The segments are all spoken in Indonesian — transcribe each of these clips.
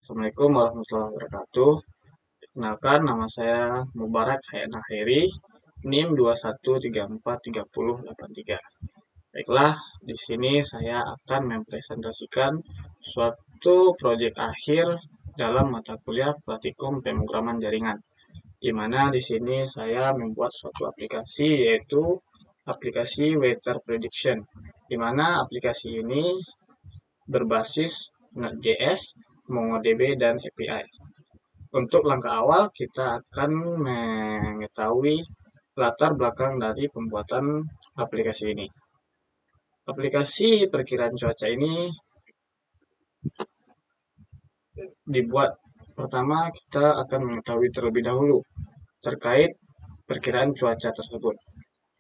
Assalamualaikum warahmatullahi wabarakatuh. Perkenalkan, nama saya Mubarak Hayana Heri, NIM 21343083. Baiklah, di sini saya akan mempresentasikan suatu proyek akhir dalam mata kuliah Praktikum Pemrograman Jaringan, di mana di sini saya membuat suatu aplikasi yaitu aplikasi Weather Prediction, di mana aplikasi ini berbasis Node.js, MongoDB, dan API. Untuk langkah awal, kita akan mengetahui latar belakang dari pembuatan aplikasi ini. Aplikasi perkiraan cuaca ini dibuat pertama kita akan mengetahui terlebih dahulu terkait perkiraan cuaca tersebut.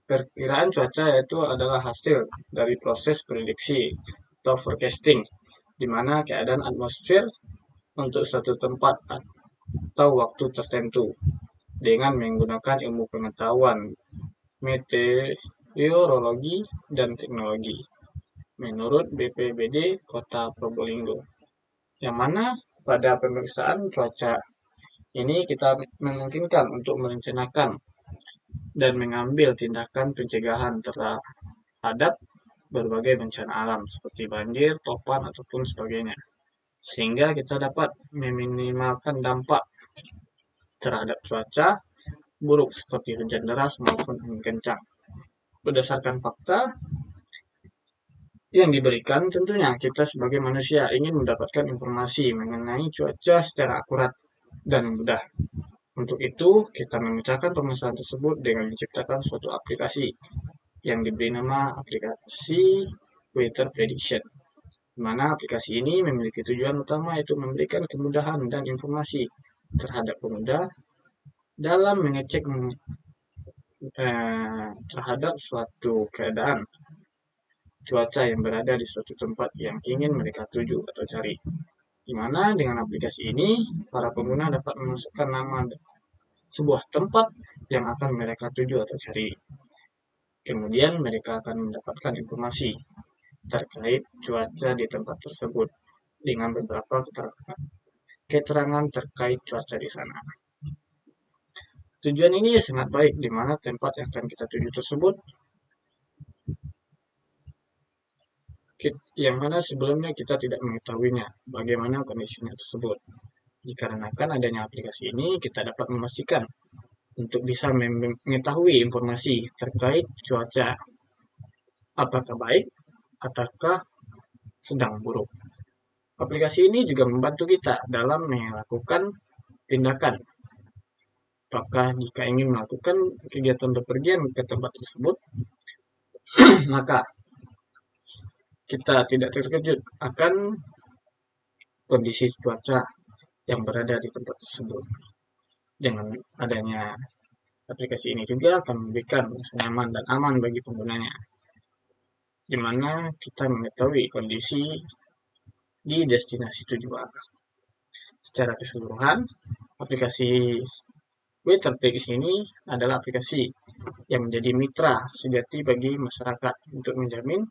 Perkiraan cuaca itu adalah hasil dari proses prediksi atau forecasting, di mana keadaan atmosfer untuk suatu tempat atau waktu tertentu dengan menggunakan ilmu pengetahuan meteorologi dan teknologi menurut BPBD Kota Probolinggo. Yang mana pada pemeriksaan cuaca ini kita memungkinkan untuk merencanakan dan mengambil tindakan pencegahan terhadap berbagai bencana alam seperti banjir, topan, ataupun sebagainya. Sehingga kita dapat meminimalkan dampak terhadap cuaca buruk seperti hujan deras maupun angin kencang. Berdasarkan fakta yang diberikan, tentunya kita sebagai manusia ingin mendapatkan informasi mengenai cuaca secara akurat dan mudah. Untuk itu, kita memecahkan permasalahan tersebut dengan menciptakan suatu aplikasi yang diberi nama aplikasi Weather Prediction, di mana aplikasi ini memiliki tujuan utama yaitu memberikan kemudahan dan informasi terhadap pengguna dalam mengecek terhadap suatu keadaan cuaca yang berada di suatu tempat yang ingin mereka tuju atau cari. Di mana dengan aplikasi ini, para pengguna dapat memasukkan nama sebuah tempat yang akan mereka tuju atau cari. Kemudian mereka akan mendapatkan informasi terkait cuaca di tempat tersebut dengan beberapa keterangan terkait cuaca di sana. Tujuan ini sangat baik, di mana tempat yang akan kita tuju tersebut yang mana sebelumnya kita tidak mengetahuinya bagaimana kondisinya tersebut. Dikarenakan adanya aplikasi ini, kita dapat memastikan untuk bisa mengetahui informasi terkait cuaca, apakah baik ataukah sedang buruk. Aplikasi ini juga membantu kita dalam melakukan tindakan. Apakah jika ingin melakukan kegiatan bepergian ke tempat tersebut, maka kita tidak terkejut akan kondisi cuaca yang berada di tempat tersebut. Dengan adanya aplikasi ini juga akan memberikan rasa nyaman dan aman bagi penggunanya, di mana kita mengetahui kondisi di destinasi tujuan. Secara keseluruhan, aplikasi Weather Prediction ini adalah aplikasi yang menjadi mitra sejati bagi masyarakat untuk menjamin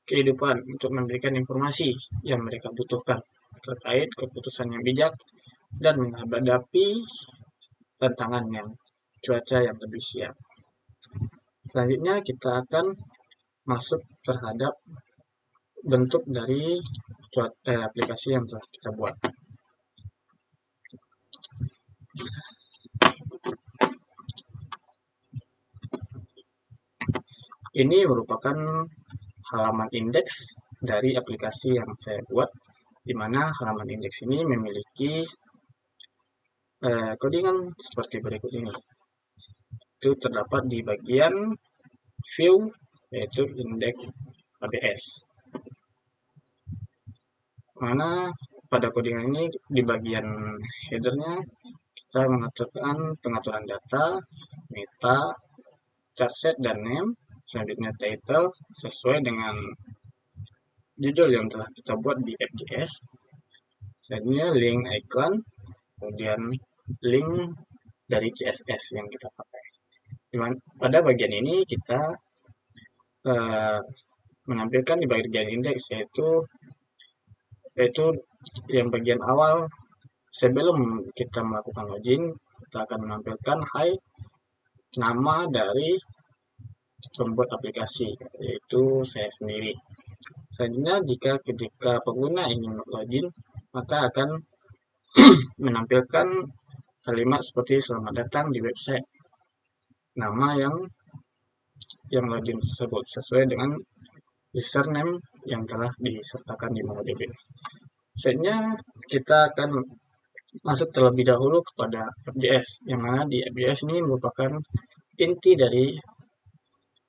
kehidupan, untuk memberikan informasi yang mereka butuhkan terkait keputusan yang bijak dan menghadapi tantangan yang cuaca yang lebih siap. Selanjutnya kita akan masuk terhadap bentuk dari aplikasi yang telah kita buat. Ini merupakan halaman indeks dari aplikasi yang saya buat, di mana halaman indeks ini memiliki codingan seperti berikut ini. Itu terdapat di bagian view, yaitu indeks ABS. Mana pada codingan ini di bagian headernya kita mengaturkan pengaturan data, meta, charset, dan name. Selanjutnya title sesuai dengan judul yang telah kita buat di FJS. Selanjutnya link icon, kemudian link dari CSS yang kita pakai. Pada bagian ini kita menampilkan di bagian indeks yaitu yaitu yang bagian awal sebelum kita melakukan login, kita akan menampilkan nama dari pembuat aplikasi, yaitu saya sendiri. Selanjutnya, jika ketika pengguna ingin login, maka akan menampilkan kalimat seperti selamat datang di website nama yang login tersebut sesuai dengan username yang telah disertakan di MongoDB. Selanjutnya kita akan masuk terlebih dahulu kepada FJS, yang mana di FJS ini merupakan inti dari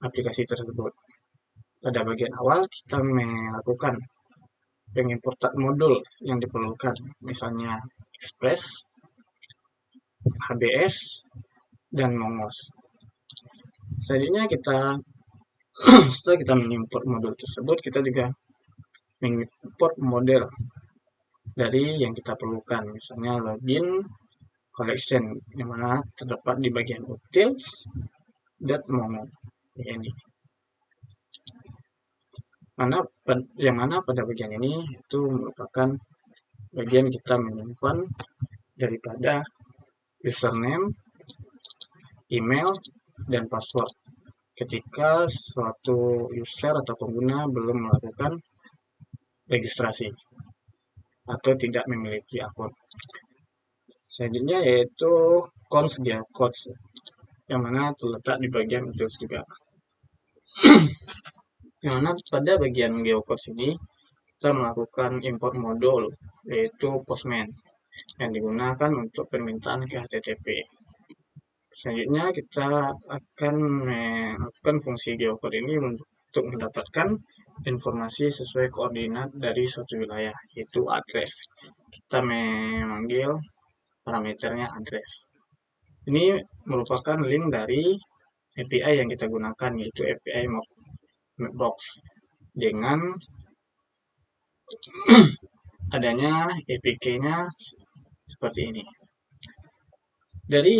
aplikasi tersebut. Pada bagian awal kita melakukan pengimportan modul yang diperlukan, misalnya Express, HBS, dan Mongos. Selanjutnya setelah kita mengimport modul tersebut, kita juga mengimport model dari yang kita perlukan, misalnya login collection, yang mana terdapat di bagian utils dan mongo ini. Yang mana pada bagian ini itu merupakan bagian kita menyimpan daripada username, email, dan password ketika suatu user atau pengguna belum melakukan registrasi atau tidak memiliki akun. Selanjutnya yaitu codes, yang mana terletak di bagian utils juga. Yang mana pada bagian geocodes ini kita melakukan import modul, yaitu Postman, yang digunakan untuk permintaan ke HTTP. Selanjutnya kita akan melakukan fungsi geocode ini untuk mendapatkan informasi sesuai koordinat dari suatu wilayah, yaitu address. Kita memanggil parameternya address. Ini merupakan link dari API yang kita gunakan, yaitu API Mapbox, dengan adanya APK-nya seperti ini. Dari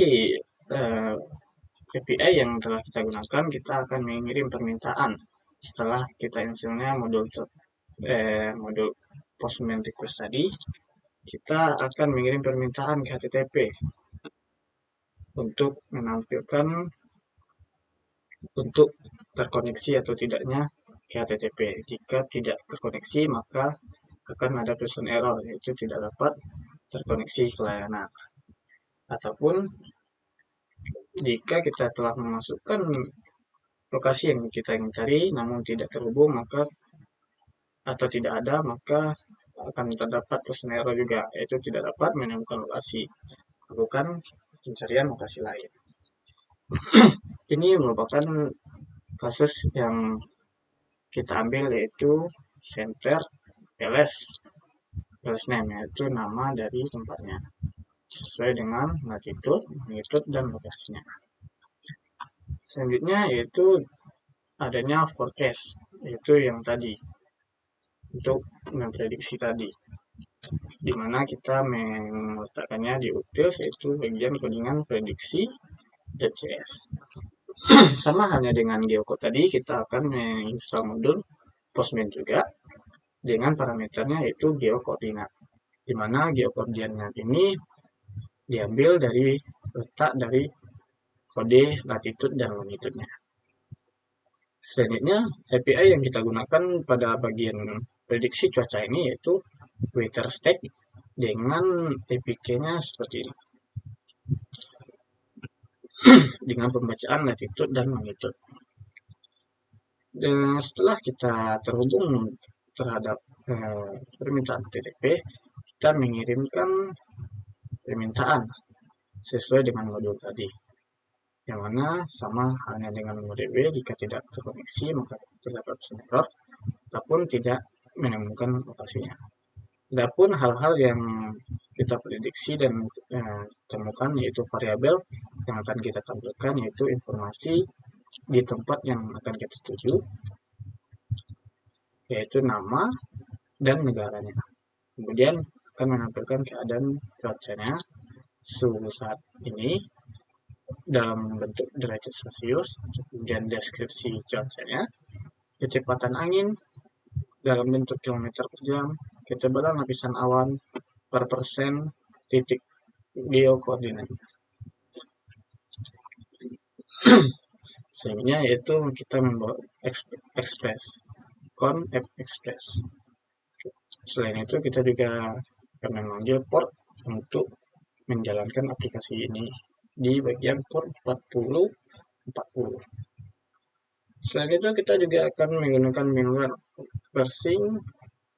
API yang telah kita gunakan, kita akan mengirim permintaan setelah kita installnya modul Postman request tadi. Kita akan mengirim permintaan ke HTTP untuk menampilkan untuk terkoneksi atau tidaknya ke HTTP. Jika tidak terkoneksi, maka akan ada tulisan error, yaitu tidak dapat terkoneksi ke layanan. Ataupun jika kita telah memasukkan lokasi yang kita ingin cari namun tidak terhubung atau tidak ada, maka akan terdapat tulisan error juga, yaitu tidak dapat menemukan lokasi. Lakukan pencarian lokasi lain. Ini merupakan kasus yang kita ambil, yaitu center ls name, yaitu nama dari tempatnya sesuai dengan latitude, longitude, dan lokasinya. Selanjutnya yaitu adanya forecast, yaitu yang tadi untuk memprediksi tadi, dimana kita meletakkannya di utils, yaitu bagian codingan prediksi.js. Sama halnya dengan geocode tadi, kita akan menginstal modul Postman juga dengan parameternya yaitu geokoordinat, dimana geokoordinat ini diambil dari letak dari kode latitude dan longitude-nya. Selanjutnya, API yang kita gunakan pada bagian prediksi cuaca ini yaitu WeatherStack dengan APK-nya seperti ini, dengan pembacaan latitude dan longitude. Dan setelah kita terhubung terhadap permintaan HTTP, kita mengirimkan permintaan sesuai dengan modul tadi, yang mana sama halnya dengan MongoDB. Jika tidak terkoneksi, maka terdapat error ataupun tidak menemukan lokasinya. Adapun hal-hal yang kita prediksi dan temukan, yaitu variabel yang akan kita tampilkan, yaitu informasi di tempat yang akan kita tuju, yaitu nama dan negaranya. Kemudian akan menampilkan keadaan cuacanya, suhu saat ini dalam bentuk derajat Celcius, kemudian deskripsi cuacanya, kecepatan angin dalam bentuk kilometer per jam, ketebalan lapisan awan per persen titik geokoordinat. Selanjutnya yaitu kita membawa express, express. Selain itu kita juga akan memanggil port untuk menjalankan aplikasi ini di bagian port 40. Selain itu kita juga akan menggunakan malware versi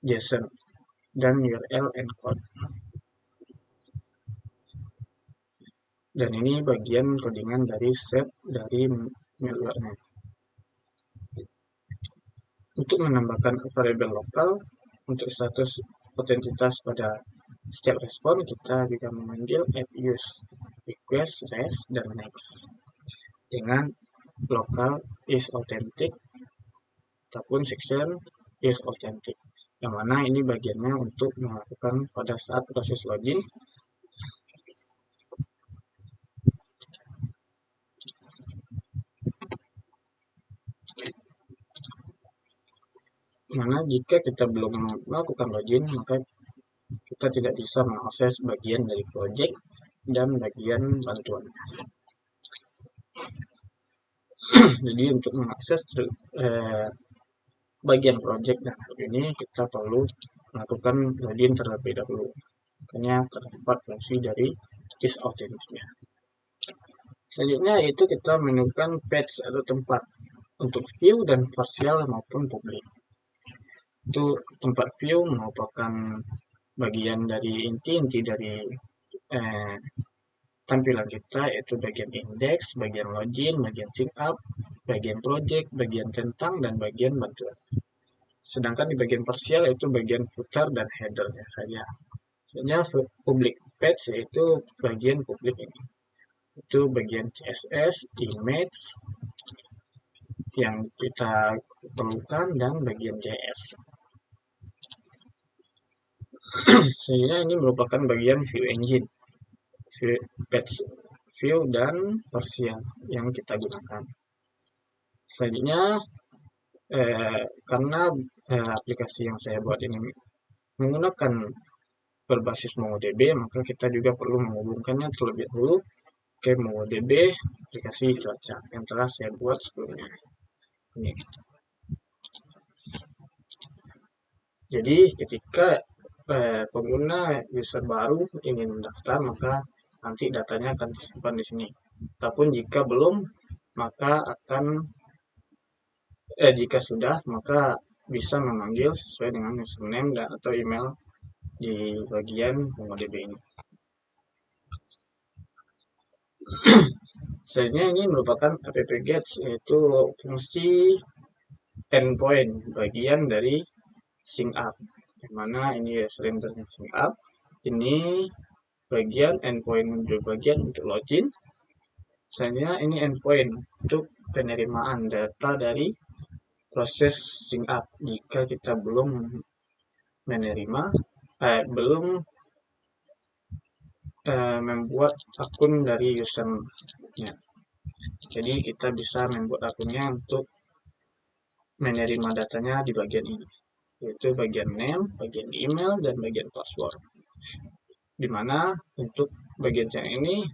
JSON dan URL encode. Dan ini bagian codingan dari set dari malware-nya. Untuk menambahkan variabel lokal untuk status otentitas pada setiap respon, kita juga memanggil use request, res, dan next dengan lokal is authentic ataupun section is authentic, yang mana ini bagiannya untuk melakukan pada saat proses login mana jika kita belum melakukan login, maka kita tidak bisa mengakses bagian dari project dan bagian bantuan. Jadi untuk mengakses bagian project dan hal ini kita perlu melakukan login terlebih dahulu. Makanya terdapat fungsi dari is authentic-nya. Selanjutnya itu kita menemukan patch atau tempat untuk view dan partial maupun publik. Itu tempat view merupakan bagian dari inti dari tampilan kita, yaitu bagian index, bagian login, bagian sync up, bagian project, bagian tentang, dan bagian bantuan. Sedangkan di bagian partial yaitu bagian footer dan header-nya saja. Sebenarnya public page yaitu bagian publik ini. Itu bagian CSS, image yang kita perlukan, dan bagian JS. Sehingga ini merupakan bagian view engine, page view dan partial yang kita gunakan. Selanjutnya karena aplikasi yang saya buat ini menggunakan berbasis MongoDB, maka kita juga perlu menghubungkannya terlebih dahulu ke MongoDB aplikasi cuaca yang telah saya buat sebelumnya. Ini. Jadi ketika pengguna user baru ingin mendaftar, maka nanti datanya akan tersimpan di sini. Ataupun jika belum, maka jika sudah, maka bisa memanggil sesuai dengan username dan atau email di bagian MongoDB ini. Selanjutnya ini merupakan app-get, yaitu fungsi endpoint bagian dari sync up, yang mana ini rendernya sync up. Ini bagian endpoint bagian untuk login. Selanjutnya ini endpoint untuk penerimaan data dari proses sync up jika kita belum menerima belum membuat akun dari usernya. Jadi kita bisa membuat akunnya untuk menerima datanya di bagian ini, yaitu bagian name, bagian email, dan bagian password. Dimana untuk bagian yang ini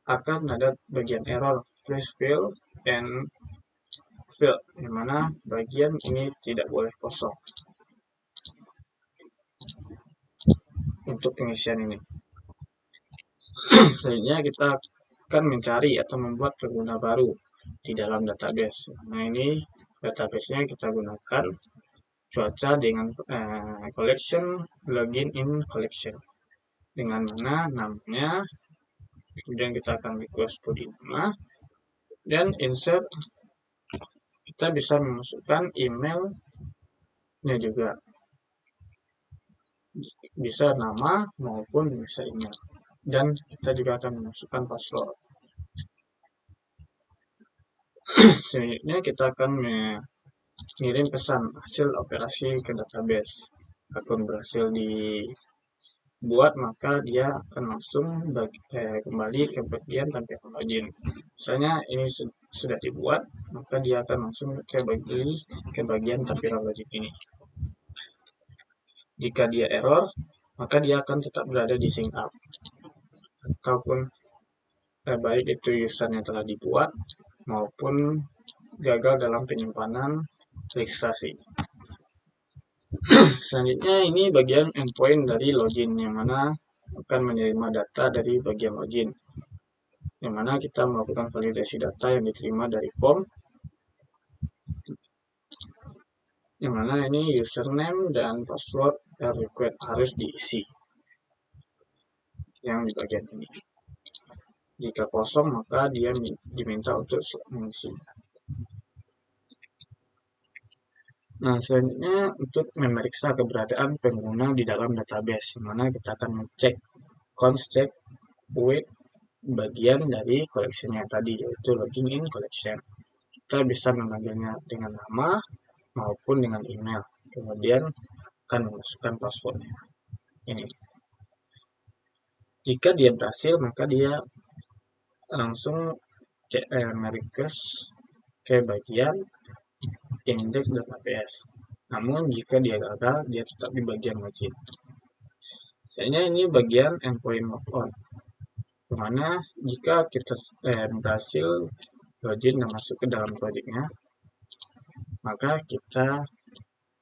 akan ada bagian error please fill and fill, dimana bagian ini tidak boleh kosong untuk pengisian ini. Selanjutnya kita akan mencari atau membuat pengguna baru di dalam database. Nah ini database-nya kita gunakan cuaca dengan collection login in collection, dengan mana namanya, kemudian kita akan request body nama, dan insert kita bisa memasukkan emailnya juga, bisa nama maupun bisa email, dan kita juga akan memasukkan password. Selanjutnya kita akan mengirim pesan hasil operasi ke database. Akun berhasil dibuat, maka dia akan langsung kembali ke bagian tampilan login. Misalnya ini sudah dibuat, maka dia akan langsung ke bagian tampilan login ini. Jika dia error, maka dia akan tetap berada di sync up. Ataupun baik itu usernya telah dibuat maupun gagal dalam penyimpanan registrasi. Selanjutnya ini bagian endpoint dari login, yang mana akan menerima data dari bagian login, yang mana kita melakukan validasi data yang diterima dari form, yang mana ini username dan password yang required harus diisi yang di bagian ini. Jika kosong, maka dia diminta untuk mengisi. Nah, selanjutnya untuk memeriksa keberadaan pengguna di dalam database, di mana kita akan mengecek const check with bagian dari collection-nya tadi, yaitu login in collection. Kita bisa memanggilnya dengan nama maupun dengan email. Kemudian akan memasukkan passwordnya. Ini. Jika dia berhasil, maka dia langsung request ke bagian index database. Namun jika dia gagal, dia tetap di bagian login. Misalnya ini bagian endpoint logon, dimana jika kita berhasil login dan masuk ke dalam projectnya, maka kita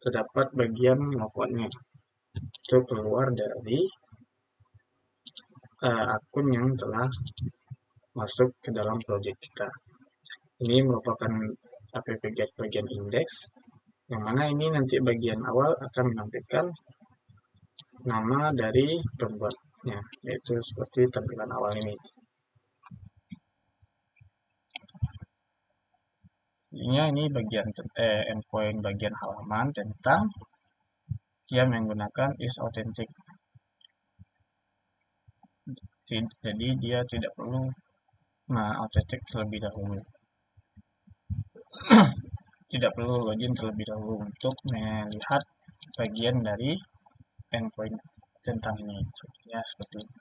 terdapat bagian logonnya itu keluar dari akun yang telah masuk ke dalam project kita. Ini merupakan app-get bagian index, yang mana ini nanti bagian awal akan menampilkan nama dari pembuatnya, yaitu seperti tampilan awal ini. Ini bagian endpoint bagian halaman tentang dia menggunakan is authentic. Jadi dia tidak perlu authentic terlebih dahulu. Tidak perlu login terlebih dahulu untuk melihat bagian dari endpoint tentang ini. Contohnya seperti ini.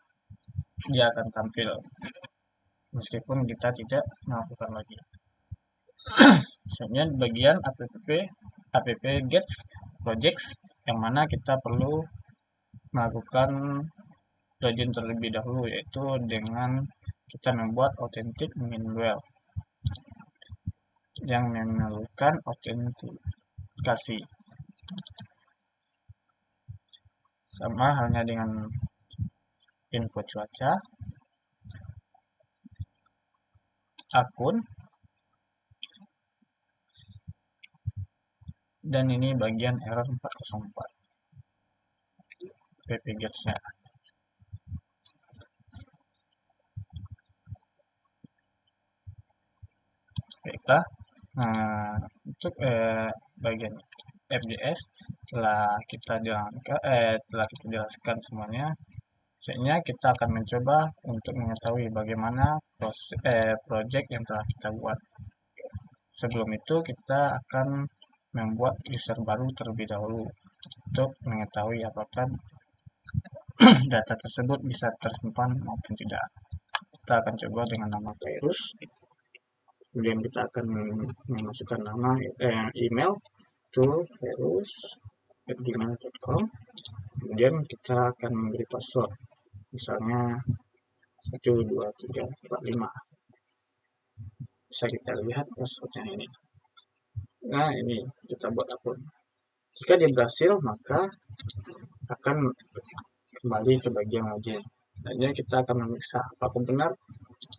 Dia akan tampil meskipun kita tidak melakukan login. Misalnya bagian app-get projects, yang mana kita perlu melakukan login terlebih dahulu, yaitu dengan kita membuat authentic manual yang memerlukan autentikasi. Sama halnya dengan info cuaca, akun, dan ini bagian error 404 app-gets-nya. Baiklah, untuk bagian FJS telah kita jelaskan semuanya. Selanjutnya kita akan mencoba untuk mengetahui bagaimana project yang telah kita buat. Sebelum itu kita akan membuat user baru terlebih dahulu untuk mengetahui apakah data tersebut bisa tersimpan maupun tidak. Kita akan coba dengan nama virus. Kemudian kita akan memasukkan nama email to virus@gmail.com. Kemudian kita akan memberi password, misalnya 12345. Bisa kita lihat passwordnya ini. Nah, ini kita buat akun. Jika dia berhasil, maka akan kembali ke bagian login. Selanjutnya kita akan memeriksa apakah benar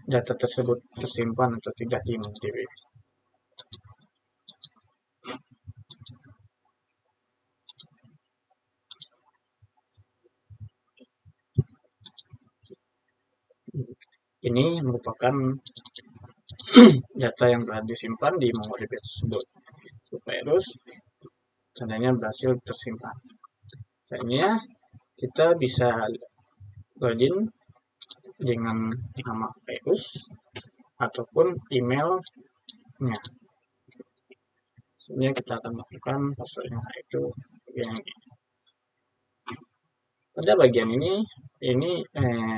data tersebut tersimpan atau tidak di MongoDB. Ini merupakan data yang telah disimpan di MongoDB tersebut. Virus tandanya berhasil tersimpan. Selanjutnya kita bisa login dengan nama virus ataupun emailnya. Selanjutnya kita akan masukkan passwordnya, itu yang ini. Pada bagian ini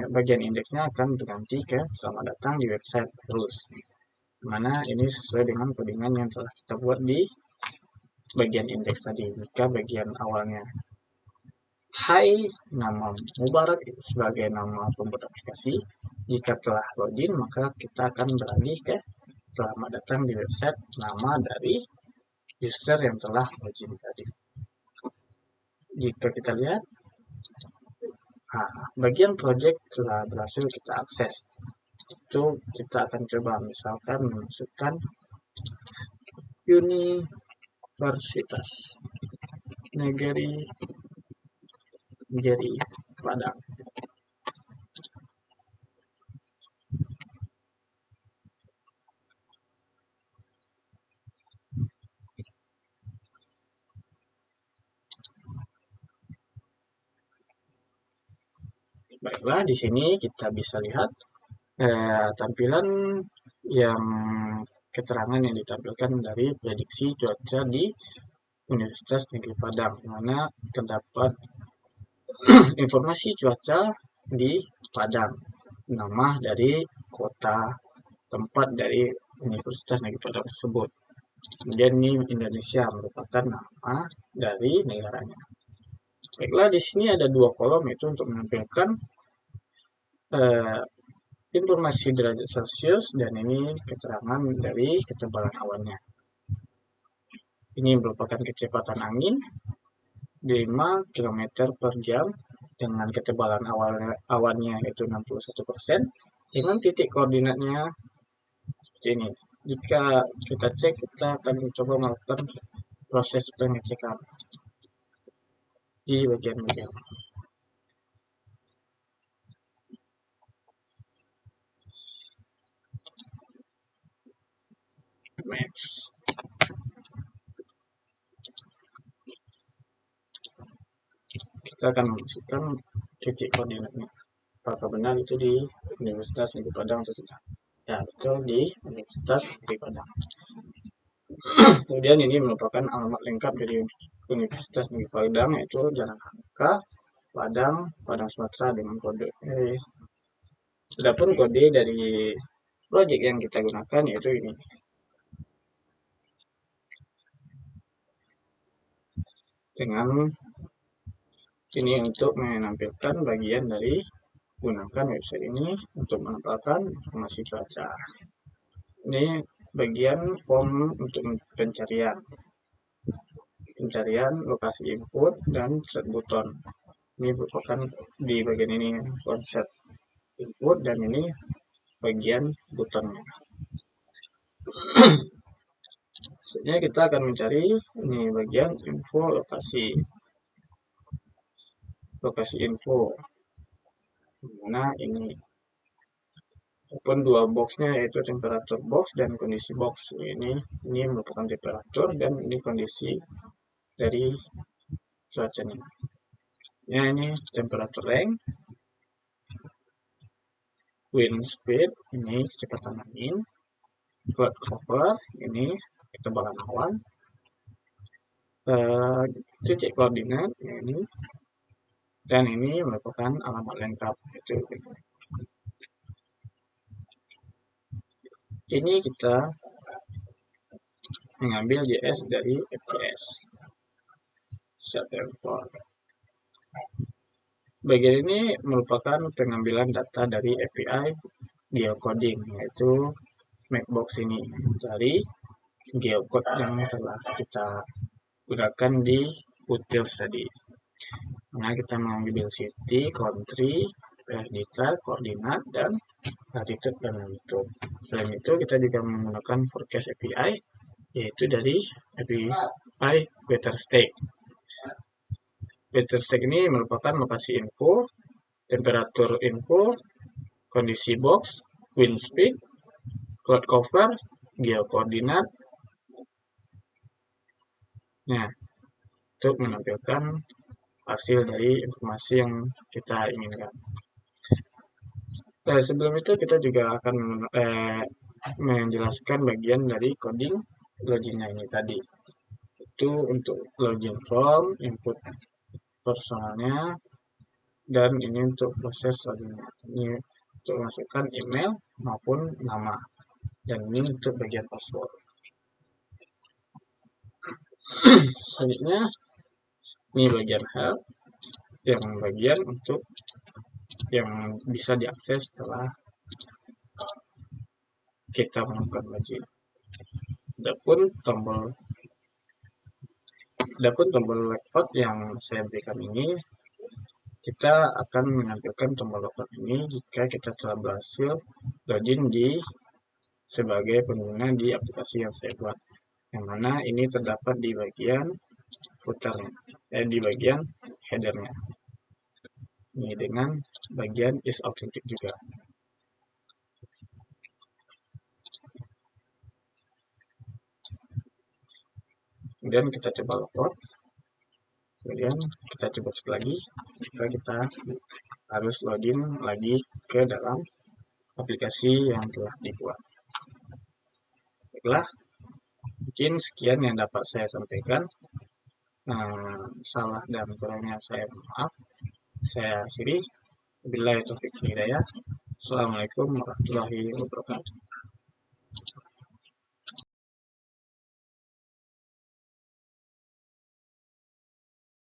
bagian indeksnya akan berganti ke selamat datang di website virus, mana ini sesuai dengan codingan yang telah kita buat di bagian indeks tadi. Jika bagian awalnya Hai, nama Mubarak sebagai nama pembuat aplikasi. Jika telah login, maka kita akan beralih ke selamat datang di website nama dari user yang telah login tadi. Jika kita lihat, bagian project telah berhasil kita akses. Itu kita akan coba misalkan memasukkan Universitas Negeri Padang. Baiklah, di sini kita bisa lihat tampilan yang keterangan yang ditampilkan dari prediksi cuaca di Universitas Negeri Padang, di mana terdapat informasi cuaca di Padang, nama dari kota tempat dari Universitas Negeri Padang tersebut. Kemudian ini Indonesia merupakan nama dari negaranya. Baiklah, di sini ada dua kolom itu untuk menampilkan informasi derajat Celcius dan ini keterangan dari ketebalan awannya. Ini merupakan kecepatan angin 5 km per jam dengan ketebalan awannya yaitu 61%, dengan titik koordinatnya seperti ini. Jika kita cek, kita akan coba melakukan proses pengecekan di bagian-bagian. Maps. Kita akan memasukkan titik koordinatnya. Apakah benar itu di Universitas Negeri Padang atau tidak? Ya, betul, di Universitas Negeri Padang. Kemudian ini merupakan alamat lengkap dari Universitas Negeri Padang, yaitu Jalan Hamka, Padang Sumatera dengan kode. Adapun kode dari project yang kita gunakan yaitu ini. Dengan ini untuk menampilkan bagian dari gunakan website ini untuk menempatkan informasi cuaca. Ini bagian form untuk pencarian lokasi input dan set button. Ini merupakan di bagian ini konsep input dan ini bagian buttonnya. Selanjutnya kita akan mencari ini bagian info lokasi info, mana ini open dua boxnya yaitu temperatur box dan kondisi box. Ini merupakan temperatur dan ini kondisi dari cuacanya. Ya, ini temperatur range, wind speed, ini kecepatan angin, cloud cover, ini ketebalan awan, titik koordinat, ini, dan ini merupakan alamat lengkap. Ini kita mengambil JS dari FPS. Set import. Bagian ini merupakan pengambilan data dari API geocoding, yaitu Macbox ini dari geocode yang telah kita gunakan di utils tadi. Nah, kita mengambil city, country, data, koordinat, dan latitude dan longitude. Selain itu, kita juga menggunakan forecast API, yaitu dari API WeatherStack. WeatherStack ini merupakan lokasi info, temperatur info, kondisi box, wind speed, cloud cover, geokoordinat. Nah, untuk menampilkan hasil dari informasi yang kita inginkan. Sebelum itu kita juga akan menjelaskan bagian dari coding loginnya ini tadi. Itu untuk login form, input personalnya, dan ini untuk proses loginnya. Ini untuk masukkan email maupun nama, dan ini untuk bagian password. Selanjutnya ini bagian help. yang bagian untuk yang bisa diakses setelah kita melakukan login. Adapun tombol logout yang saya berikan ini, kita akan menampilkan tombol logout ini jika kita telah berhasil login sebagai pengguna di aplikasi yang saya buat, yang mana ini terdapat di bagian footernya, di bagian headernya. Ini dengan bagian is authentic juga. Kemudian kita coba logout. Kemudian kita coba cek lagi, maka kita harus login lagi ke dalam aplikasi yang telah dibuat. Baiklah, mungkin sekian yang dapat saya sampaikan. Salah dan kurangnya saya maaf. Saya akhiri. Wabillahi taufiq wal hidayah. Assalamualaikum warahmatullahi wabarakatuh.